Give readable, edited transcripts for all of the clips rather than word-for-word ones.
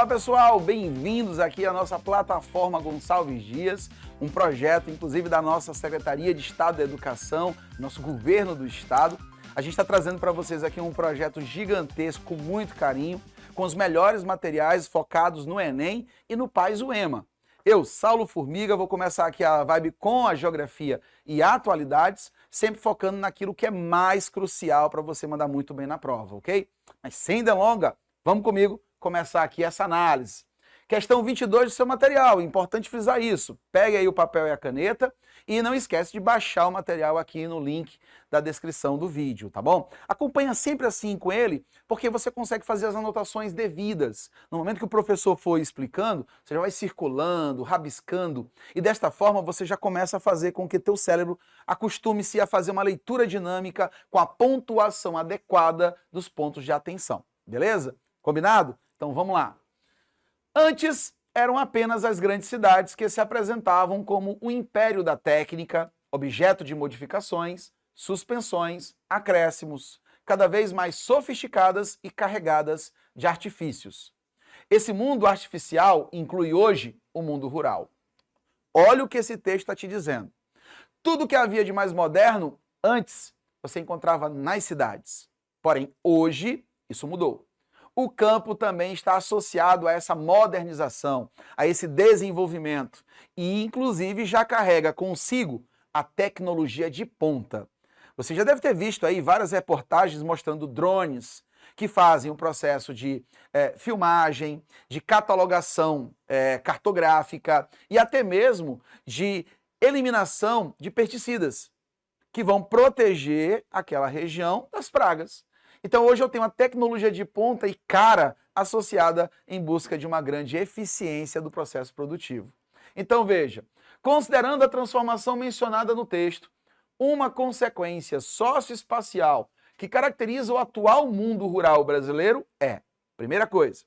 pessoal, bem-vindos aqui à nossa plataforma Gonçalves Dias, um projeto inclusive da nossa Secretaria de Estado da Educação, nosso governo do estado. A gente está trazendo para vocês aqui um projeto gigantesco, com muito carinho, com os melhores materiais focados no Enem e no Paz-UEMA. Eu, Saulo Formiga, vou começar aqui a vibe com a geografia e atualidades, sempre focando naquilo que é mais crucial para você mandar muito bem na prova, ok? Mas sem delonga, vamos comigo começar aqui essa análise. Questão 22 do seu material, importante frisar isso. Pegue aí o papel e a caneta e não esquece de baixar o material aqui no link da descrição do vídeo, tá bom? Acompanha sempre assim com ele, porque você consegue fazer as anotações devidas. No momento que o professor for explicando, você já vai circulando, rabiscando, e desta forma você já começa a fazer com que teu cérebro acostume-se a fazer uma leitura dinâmica com a pontuação adequada dos pontos de atenção, beleza? Combinado? Então vamos lá. Antes, eram apenas as grandes cidades que se apresentavam como o império da técnica, objeto de modificações, suspensões, acréscimos, cada vez mais sofisticadas e carregadas de artifícios. Esse mundo artificial inclui hoje o mundo rural. Olha o que esse texto está te dizendo. Tudo que havia de mais moderno, antes, você encontrava nas cidades. Porém, hoje, isso mudou. O campo também está associado a essa modernização, a esse desenvolvimento e, inclusive, já carrega consigo a tecnologia de ponta. Você já deve ter visto aí várias reportagens mostrando drones que fazem o processo de filmagem, de catalogação cartográfica e até mesmo de eliminação de pesticidas, que vão proteger aquela região das pragas. Então hoje eu tenho uma tecnologia de ponta e cara associada em busca de uma grande eficiência do processo produtivo. Então veja, considerando a transformação mencionada no texto, uma consequência socioespacial que caracteriza o atual mundo rural brasileiro é, primeira coisa,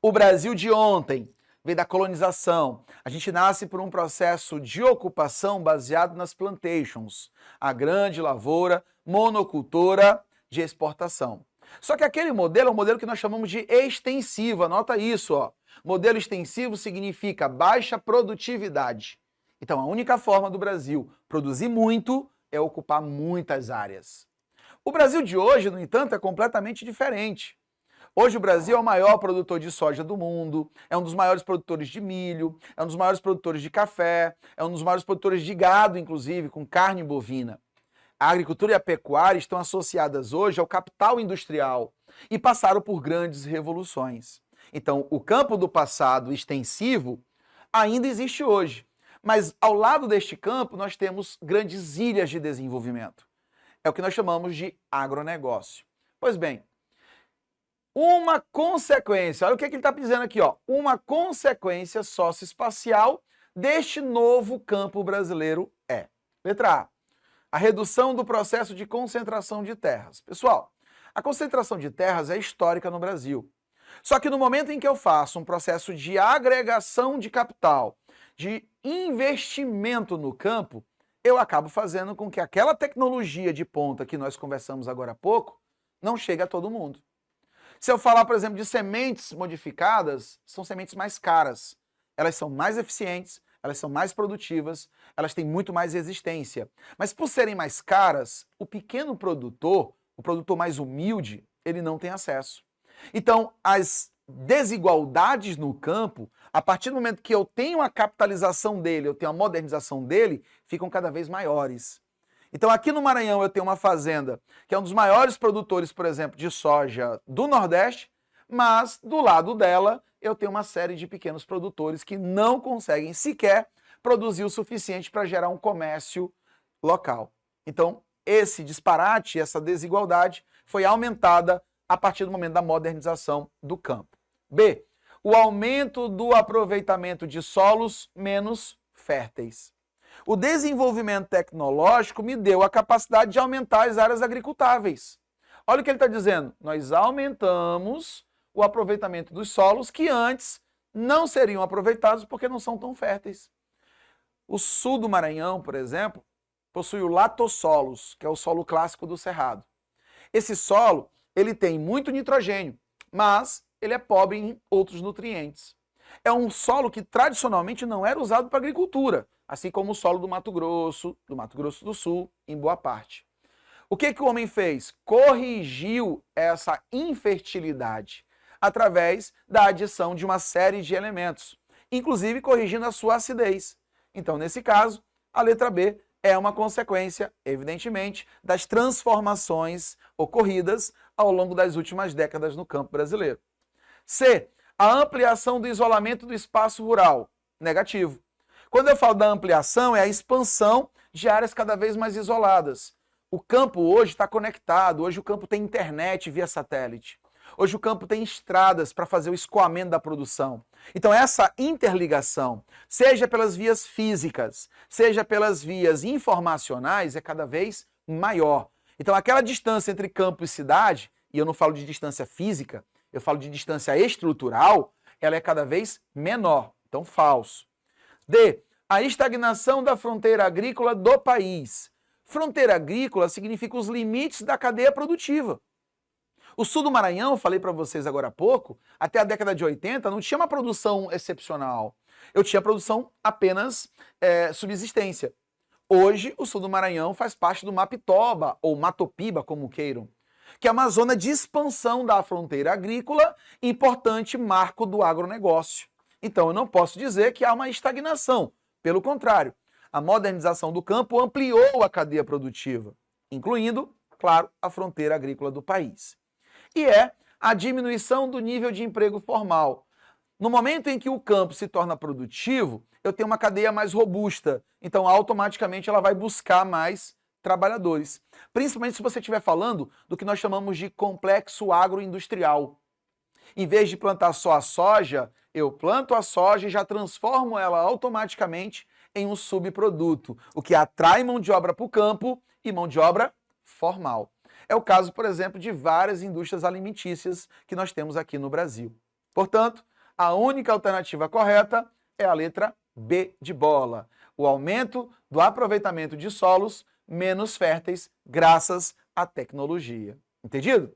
o Brasil de ontem veio da colonização. A gente nasce por um processo de ocupação baseado nas plantations, a grande lavoura monocultora de exportação. Só que aquele modelo é um modelo que nós chamamos de extensivo, anota isso, ó. Modelo extensivo significa baixa produtividade. Então a única forma do Brasil produzir muito é ocupar muitas áreas. O Brasil de hoje, no entanto, é completamente diferente. Hoje o Brasil é o maior produtor de soja do mundo, é um dos maiores produtores de milho, é um dos maiores produtores de café, é um dos maiores produtores de gado, inclusive, com carne bovina. A agricultura e a pecuária estão associadas hoje ao capital industrial e passaram por grandes revoluções. Então, o campo do passado extensivo ainda existe hoje, mas ao lado deste campo nós temos grandes ilhas de desenvolvimento. É o que nós chamamos de agronegócio. Pois bem, uma consequência, olha o que ele está dizendo aqui, ó, uma consequência socioespacial deste novo campo brasileiro é, letra A redução do processo de concentração de terras. Pessoal, a concentração de terras é histórica no Brasil. Só que no momento em que eu faço um processo de agregação de capital, de investimento no campo, eu acabo fazendo com que aquela tecnologia de ponta que nós conversamos agora há pouco não chegue a todo mundo. Se eu falar, por exemplo, de sementes modificadas, são sementes mais caras. Elas são mais eficientes, elas são mais produtivas, elas têm muito mais resistência. Mas por serem mais caras, o pequeno produtor, o produtor mais humilde, ele não tem acesso. Então, as desigualdades no campo, a partir do momento que eu tenho a capitalização dele, eu tenho a modernização dele, ficam cada vez maiores. Então, aqui no Maranhão eu tenho uma fazenda que é um dos maiores produtores, por exemplo, de soja do Nordeste, mas do lado dela eu tenho uma série de pequenos produtores que não conseguem sequer produzir o suficiente para gerar um comércio local. Então, esse disparate, essa desigualdade foi aumentada a partir do momento da modernização do campo. B. O aumento do aproveitamento de solos menos férteis. O desenvolvimento tecnológico me deu a capacidade de aumentar as áreas agricultáveis. Olha o que ele está dizendo. Nós aumentamos o aproveitamento dos solos que antes não seriam aproveitados porque não são tão férteis. O sul do Maranhão, por exemplo, possui o latossolos, que é o solo clássico do Cerrado. Esse solo, ele tem muito nitrogênio, mas ele é pobre em outros nutrientes. É um solo que tradicionalmente não era usado para agricultura, assim como o solo do Mato Grosso do Sul, em boa parte. O que o homem fez? Corrigiu essa infertilidade através da adição de uma série de elementos, inclusive corrigindo a sua acidez. Então, nesse caso, a letra B é uma consequência, evidentemente, das transformações ocorridas ao longo das últimas décadas no campo brasileiro. C. A ampliação do isolamento do espaço rural. Negativo. Quando eu falo da ampliação, é a expansão de áreas cada vez mais isoladas. O campo hoje está conectado, hoje o campo tem internet via satélite. Hoje o campo tem estradas para fazer o escoamento da produção. Então essa interligação, seja pelas vias físicas, seja pelas vias informacionais, é cada vez maior. Então aquela distância entre campo e cidade, e eu não falo de distância física, eu falo de distância estrutural, ela é cada vez menor. Então falso. D. A estagnação da fronteira agrícola do país. Fronteira agrícola significa os limites da cadeia produtiva. O sul do Maranhão, eu falei para vocês agora há pouco, até a década de 80 não tinha uma produção excepcional. Eu tinha produção apenas subsistência. Hoje, o sul do Maranhão faz parte do Mapitoba, ou Matopiba, como queiram, que é uma zona de expansão da fronteira agrícola, importante marco do agronegócio. Então, eu não posso dizer que há uma estagnação. Pelo contrário, a modernização do campo ampliou a cadeia produtiva, incluindo, claro, a fronteira agrícola do país. E é a diminuição do nível de emprego formal. No momento em que o campo se torna produtivo, eu tenho uma cadeia mais robusta, então automaticamente ela vai buscar mais trabalhadores. Principalmente se você estiver falando do que nós chamamos de complexo agroindustrial. Em vez de plantar só a soja, eu planto a soja e já transformo ela automaticamente em um subproduto, o que atrai mão de obra para o campo e mão de obra formal. É o caso, por exemplo, de várias indústrias alimentícias que nós temos aqui no Brasil. Portanto, a única alternativa correta é a letra B de bola. O aumento do aproveitamento de solos menos férteis graças à tecnologia. Entendido?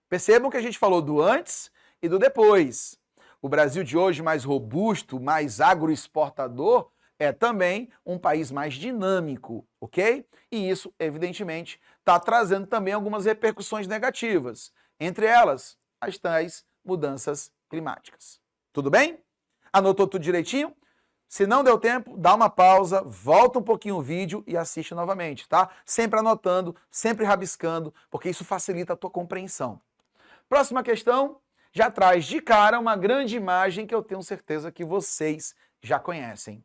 Percebam que a gente falou do antes e do depois. O Brasil de hoje, mais robusto, mais agroexportador, é também um país mais dinâmico, ok? E isso, evidentemente, está trazendo também algumas repercussões negativas. Entre elas, as tais mudanças climáticas. Tudo bem? Anotou tudo direitinho? Se não deu tempo, dá uma pausa, volta um pouquinho o vídeo e assiste novamente, tá? Sempre anotando, sempre rabiscando, porque isso facilita a tua compreensão. Próxima questão já traz de cara uma grande imagem que eu tenho certeza que vocês já conhecem.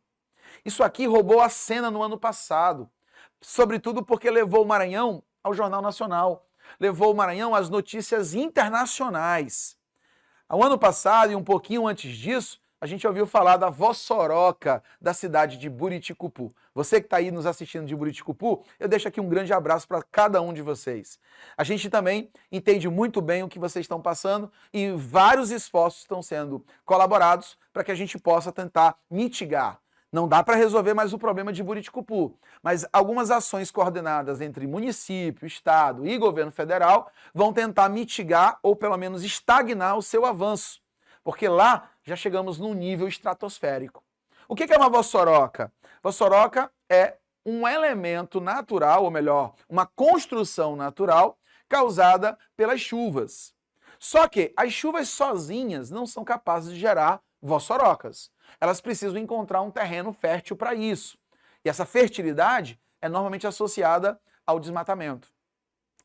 Isso aqui roubou a cena no ano passado, sobretudo porque levou o Maranhão ao Jornal Nacional, levou o Maranhão às notícias internacionais. Ao ano passado e um pouquinho antes disso, a gente ouviu falar da vossoroca da cidade de Buriticupu. Você que está aí nos assistindo de Buriticupu, eu deixo aqui um grande abraço para cada um de vocês. A gente também entende muito bem o que vocês estão passando e vários esforços estão sendo colaborados para que a gente possa tentar mitigar. Não dá para resolver mais o problema de Buriticupu, mas algumas ações coordenadas entre município, estado e governo federal vão tentar mitigar ou pelo menos estagnar o seu avanço, porque lá já chegamos num nível estratosférico. O que é uma vossoroca? Vossoroca é um elemento natural, ou melhor, uma construção natural causada pelas chuvas. Só que as chuvas sozinhas não são capazes de gerar vossorocas. Elas precisam encontrar um terreno fértil para isso. E essa fertilidade é normalmente associada ao desmatamento.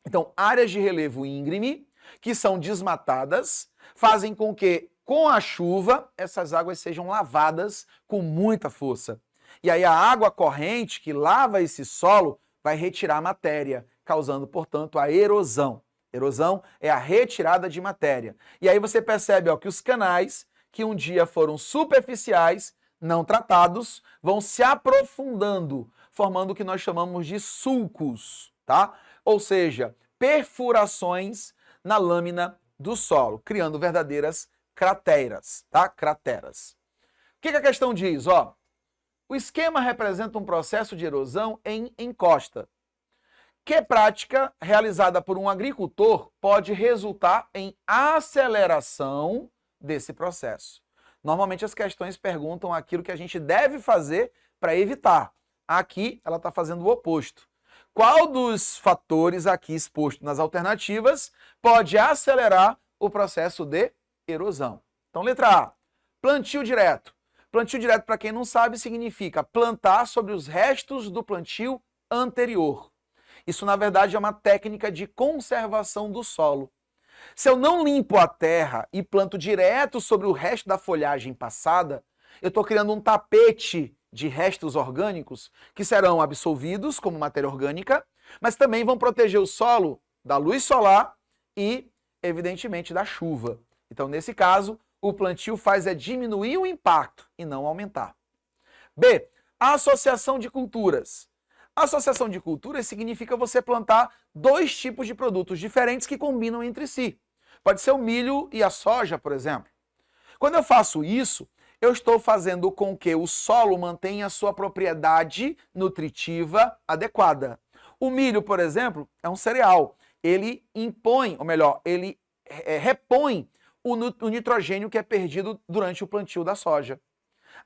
Então, áreas de relevo íngreme, que são desmatadas, fazem com que, com a chuva, essas águas sejam lavadas com muita força. E aí a água corrente que lava esse solo vai retirar a matéria, causando, portanto, a erosão. Erosão é a retirada de matéria. E aí você percebe que os canais que um dia foram superficiais, não tratados, vão se aprofundando, formando o que nós chamamos de sulcos, tá? Ou seja, perfurações na lâmina do solo, criando verdadeiras crateras, tá? Crateras. O que a questão diz? O esquema representa um processo de erosão em encosta, que prática realizada por um agricultor pode resultar em aceleração desse processo. Normalmente as questões perguntam aquilo que a gente deve fazer para evitar. Aqui ela está fazendo o oposto. Qual dos fatores aqui expostos nas alternativas pode acelerar o processo de erosão? Então, letra A, plantio direto. Plantio direto, para quem não sabe, significa plantar sobre os restos do plantio anterior. Isso, na verdade, é uma técnica de conservação do solo. Se eu não limpo a terra e planto direto sobre o resto da folhagem passada, eu estou criando um tapete de restos orgânicos que serão absorvidos como matéria orgânica, mas também vão proteger o solo da luz solar e, evidentemente, da chuva. Então, nesse caso, o plantio faz é diminuir o impacto e não aumentar. B, associação de culturas. Associação de culturas significa você plantar dois tipos de produtos diferentes que combinam entre si. Pode ser o milho e a soja, por exemplo. Quando eu faço isso, eu estou fazendo com que o solo mantenha a sua propriedade nutritiva adequada. O milho, por exemplo, é um cereal. Ele impõe, ou melhor, ele repõe o nitrogênio que é perdido durante o plantio da soja.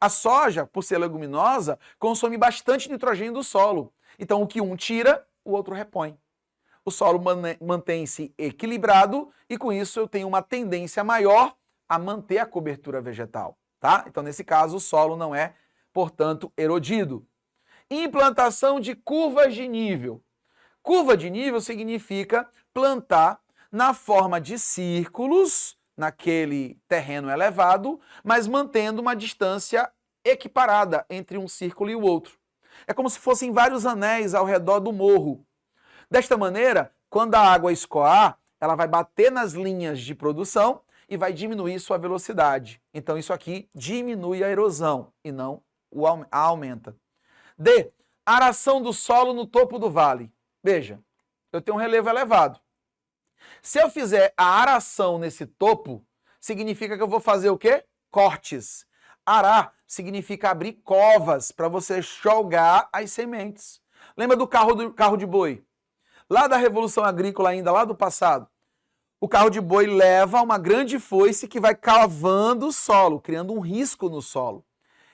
A soja, por ser leguminosa, consome bastante nitrogênio do solo. Então, o que um tira, o outro repõe. O solo mantém-se equilibrado e, com isso, eu tenho uma tendência maior a manter a cobertura vegetal. Tá? Então, nesse caso, o solo não é, portanto, erodido. Implantação de curvas de nível. Curva de nível significa plantar na forma de círculos naquele terreno elevado, mas mantendo uma distância equiparada entre um círculo e o outro. É como se fossem vários anéis ao redor do morro. Desta maneira, quando a água escoar, ela vai bater nas linhas de produção e vai diminuir sua velocidade. Então isso aqui diminui a erosão e não a aumenta. D, aração do solo no topo do vale. Veja, eu tenho um relevo elevado. Se eu fizer a aração nesse topo, significa que eu vou fazer o quê? Cortes. Arar significa abrir covas para você jogar as sementes. Lembra do carro de boi? Lá da Revolução Agrícola ainda, lá do passado. O carro de boi leva uma grande foice que vai cavando o solo, criando um risco no solo.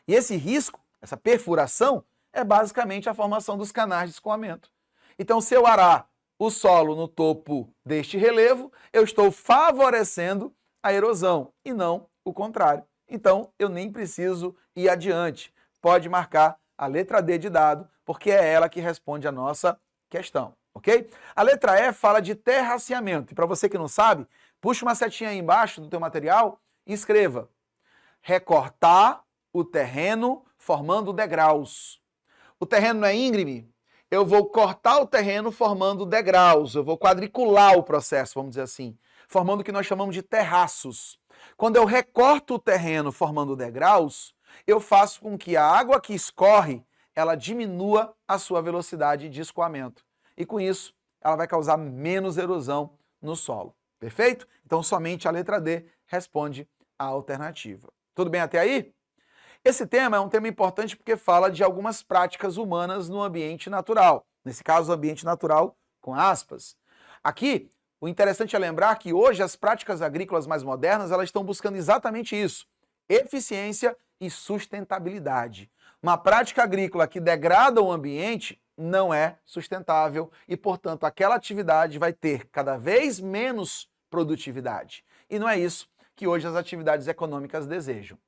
E esse risco, essa perfuração, é basicamente a formação dos canais de escoamento. Então, se eu arar o solo no topo deste relevo, eu estou favorecendo a erosão e não o contrário. Então, eu nem preciso ir adiante. Pode marcar a letra D de dado, porque é ela que responde a nossa questão, ok? A letra E fala de terraceamento. E para você que não sabe, puxa uma setinha aí embaixo do teu material e escreva: recortar o terreno formando degraus. O terreno não é íngreme? Eu vou cortar o terreno formando degraus, eu vou quadricular o processo, vamos dizer assim, formando o que nós chamamos de terraços. Quando eu recorto o terreno formando degraus, eu faço com que a água que escorre, ela diminua a sua velocidade de escoamento. E com isso, ela vai causar menos erosão no solo. Perfeito? Então, somente a letra D responde a alternativa. Tudo bem até aí? Esse tema é um tema importante porque fala de algumas práticas humanas no ambiente natural. Nesse caso, o ambiente natural com aspas. Aqui, o interessante é lembrar que hoje as práticas agrícolas mais modernas, elas estão buscando exatamente isso: eficiência e sustentabilidade. Uma prática agrícola que degrada o ambiente não é sustentável e, portanto, aquela atividade vai ter cada vez menos produtividade. E não é isso que hoje as atividades econômicas desejam.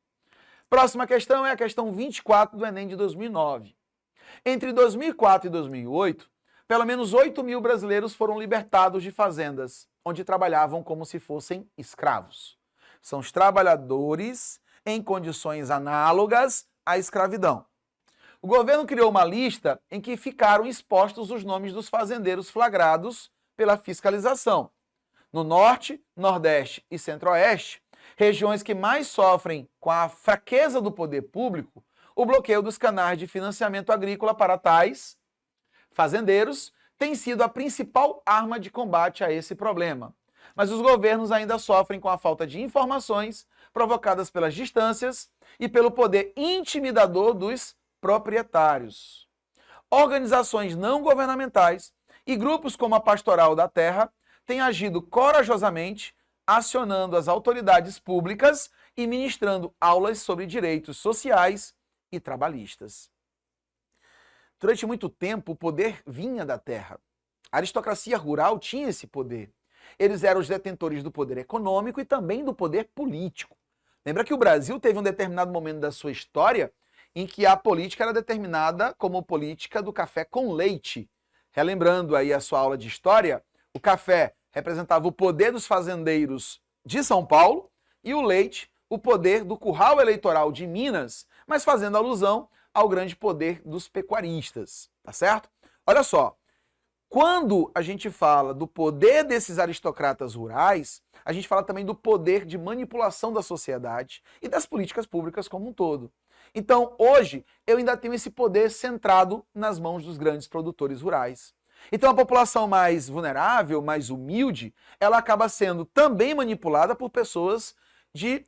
Próxima questão é a questão 24 do Enem de 2009. Entre 2004 e 2008, pelo menos 8.000 brasileiros foram libertados de fazendas, onde trabalhavam como se fossem escravos. São os trabalhadores em condições análogas à escravidão. O governo criou uma lista em que ficaram expostos os nomes dos fazendeiros flagrados pela fiscalização. No Norte, Nordeste e Centro-Oeste, regiões que mais sofrem com a fraqueza do poder público, o bloqueio dos canais de financiamento agrícola para tais fazendeiros tem sido a principal arma de combate a esse problema. Mas os governos ainda sofrem com a falta de informações provocadas pelas distâncias e pelo poder intimidador dos proprietários. Organizações não governamentais e grupos como a Pastoral da Terra têm agido corajosamente acionando as autoridades públicas e ministrando aulas sobre direitos sociais e trabalhistas. Durante muito tempo, o poder vinha da terra. A aristocracia rural tinha esse poder. Eles eram os detentores do poder econômico e também do poder político. Lembra que o Brasil teve um determinado momento da sua história em que a política era determinada como política do café com leite. Relembrando aí a sua aula de história, o café representava o poder dos fazendeiros de São Paulo e o leite, o poder do curral eleitoral de Minas, mas fazendo alusão ao grande poder dos pecuaristas, tá certo? Olha só, quando a gente fala do poder desses aristocratas rurais, a gente fala também do poder de manipulação da sociedade e das políticas públicas como um todo. Então, hoje, eu ainda tenho esse poder centrado nas mãos dos grandes produtores rurais. Então, a população mais vulnerável, mais humilde, ela acaba sendo também manipulada por pessoas de,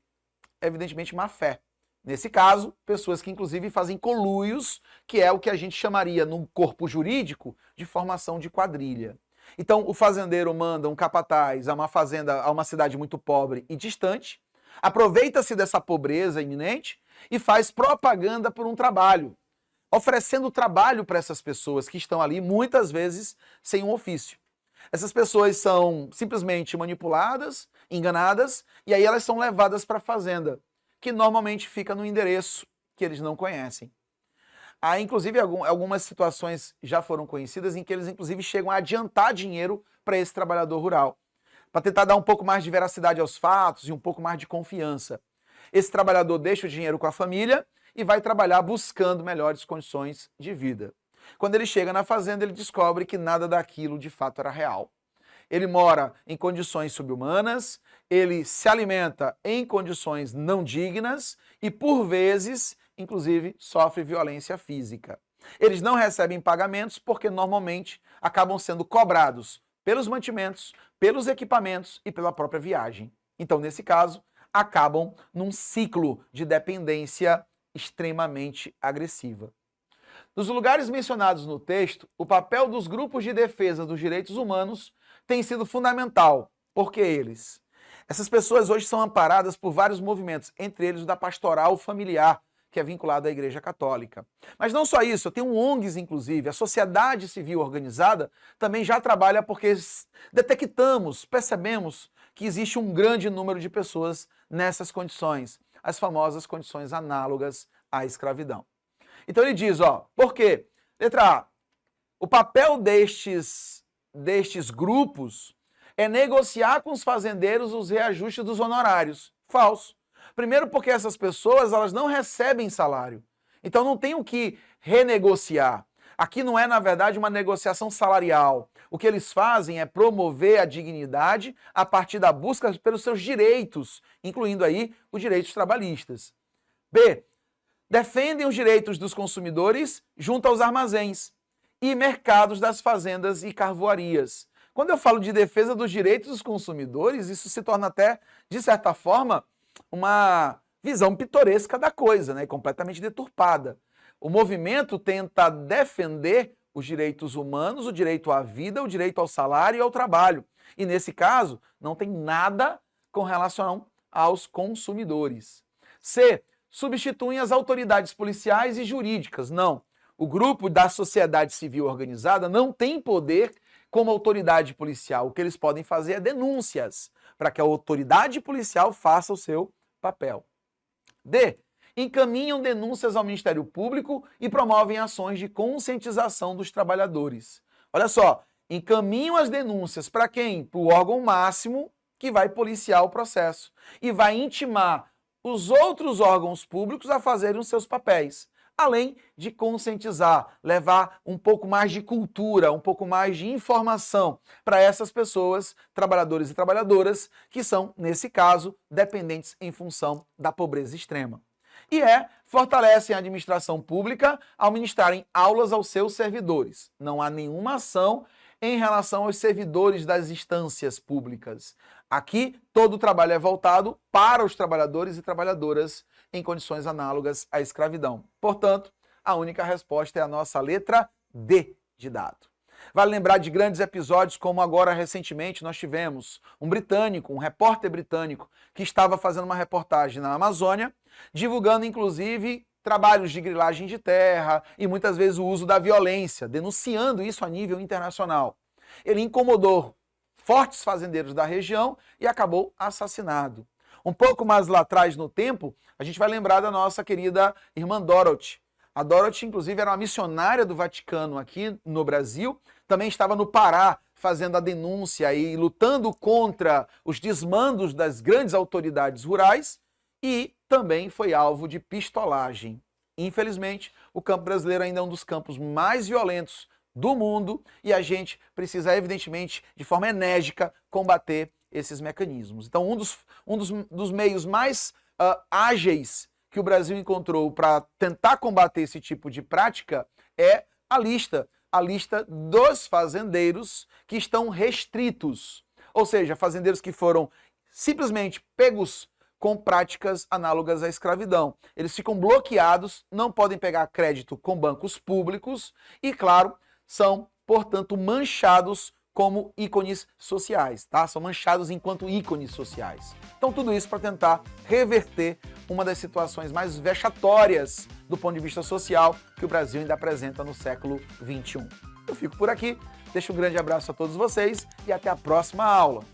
evidentemente, má fé. Nesse caso, pessoas que inclusive fazem conluios, que é o que a gente chamaria no corpo jurídico de formação de quadrilha. Então, o fazendeiro manda um capataz a uma fazenda, a uma cidade muito pobre e distante, aproveita-se dessa pobreza iminente e faz propaganda por um trabalho, oferecendo trabalho para essas pessoas que estão ali, muitas vezes, sem um ofício. Essas pessoas são simplesmente manipuladas, enganadas, e aí elas são levadas para a fazenda, que normalmente fica no endereço que eles não conhecem. Há, inclusive, algumas situações já foram conhecidas em que eles, inclusive, chegam a adiantar dinheiro para esse trabalhador rural, para tentar dar um pouco mais de veracidade aos fatos e um pouco mais de confiança. Esse trabalhador deixa o dinheiro com a família e vai trabalhar buscando melhores condições de vida. Quando ele chega na fazenda, ele descobre que nada daquilo de fato era real. Ele mora em condições subhumanas, ele se alimenta em condições não dignas e, por vezes, inclusive, sofre violência física. Eles não recebem pagamentos porque, normalmente, acabam sendo cobrados pelos mantimentos, pelos equipamentos e pela própria viagem. Então, nesse caso, acabam num ciclo de dependência extremamente agressiva. Nos lugares mencionados no texto, o papel dos grupos de defesa dos direitos humanos tem sido fundamental, porque essas pessoas hoje são amparadas por vários movimentos, entre eles o da pastoral familiar, que é vinculado à Igreja Católica. Mas não só isso, tem ONGs, inclusive, a sociedade civil organizada também já trabalha porque detectamos, percebemos que existe um grande número de pessoas nessas condições, as famosas condições análogas à escravidão. Então ele diz, por quê? Letra A, o papel destes grupos é negociar com os fazendeiros os reajustes dos honorários. Falso. Primeiro porque essas pessoas elas não recebem salário. Então não tem o que renegociar. Aqui não é, na verdade, uma negociação salarial. O que eles fazem é promover a dignidade a partir da busca pelos seus direitos, incluindo aí os direitos trabalhistas. B, defendem os direitos dos consumidores junto aos armazéns e mercados das fazendas e carvoarias. Quando eu falo de defesa dos direitos dos consumidores, isso se torna até, de certa forma, uma visão pitoresca da coisa, né? Completamente deturpada. O movimento tenta defender os direitos humanos, o direito à vida, o direito ao salário e ao trabalho. E nesse caso, não tem nada com relação aos consumidores. C, substituem as autoridades policiais e jurídicas. Não. O grupo da sociedade civil organizada não tem poder como autoridade policial. O que eles podem fazer é denúncias para que a autoridade policial faça o seu papel. D, encaminham denúncias ao Ministério Público e promovem ações de conscientização dos trabalhadores. Olha só, encaminham as denúncias para quem? Para o órgão máximo que vai policiar o processo e vai intimar os outros órgãos públicos a fazerem os seus papéis, além de conscientizar, levar um pouco mais de cultura, um pouco mais de informação para essas pessoas, trabalhadores e trabalhadoras, que são, nesse caso, dependentes em função da pobreza extrema. E fortalecem a administração pública ao ministrarem aulas aos seus servidores. Não há nenhuma ação em relação aos servidores das instâncias públicas. Aqui, todo o trabalho é voltado para os trabalhadores e trabalhadoras em condições análogas à escravidão. Portanto, a única resposta é a nossa letra D de dado. Vale lembrar de grandes episódios como agora recentemente nós tivemos um britânico, um repórter britânico, que estava fazendo uma reportagem na Amazônia, divulgando inclusive trabalhos de grilagem de terra e muitas vezes o uso da violência, denunciando isso a nível internacional. Ele incomodou fortes fazendeiros da região e acabou assassinado. Um pouco mais lá atrás no tempo, a gente vai lembrar da nossa querida irmã Dorothy. A Dorothy, inclusive, era uma missionária do Vaticano aqui no Brasil, também estava no Pará fazendo a denúncia e lutando contra os desmandos das grandes autoridades rurais e também foi alvo de pistolagem. Infelizmente, o campo brasileiro ainda é um dos campos mais violentos do mundo e a gente precisa, evidentemente, de forma enérgica, combater esses mecanismos. Então, um dos meios mais ágeis que o Brasil encontrou para tentar combater esse tipo de prática é a lista dos fazendeiros que estão restritos, ou seja, fazendeiros que foram simplesmente pegos com práticas análogas à escravidão. Eles ficam bloqueados, não podem pegar crédito com bancos públicos e, claro, são, portanto, manchados como ícones sociais, tá? São manchados enquanto ícones sociais. Então, tudo isso para tentar reverter uma das situações mais vexatórias do ponto de vista social que o Brasil ainda apresenta no século XXI. Eu fico por aqui, deixo um grande abraço a todos vocês e até a próxima aula.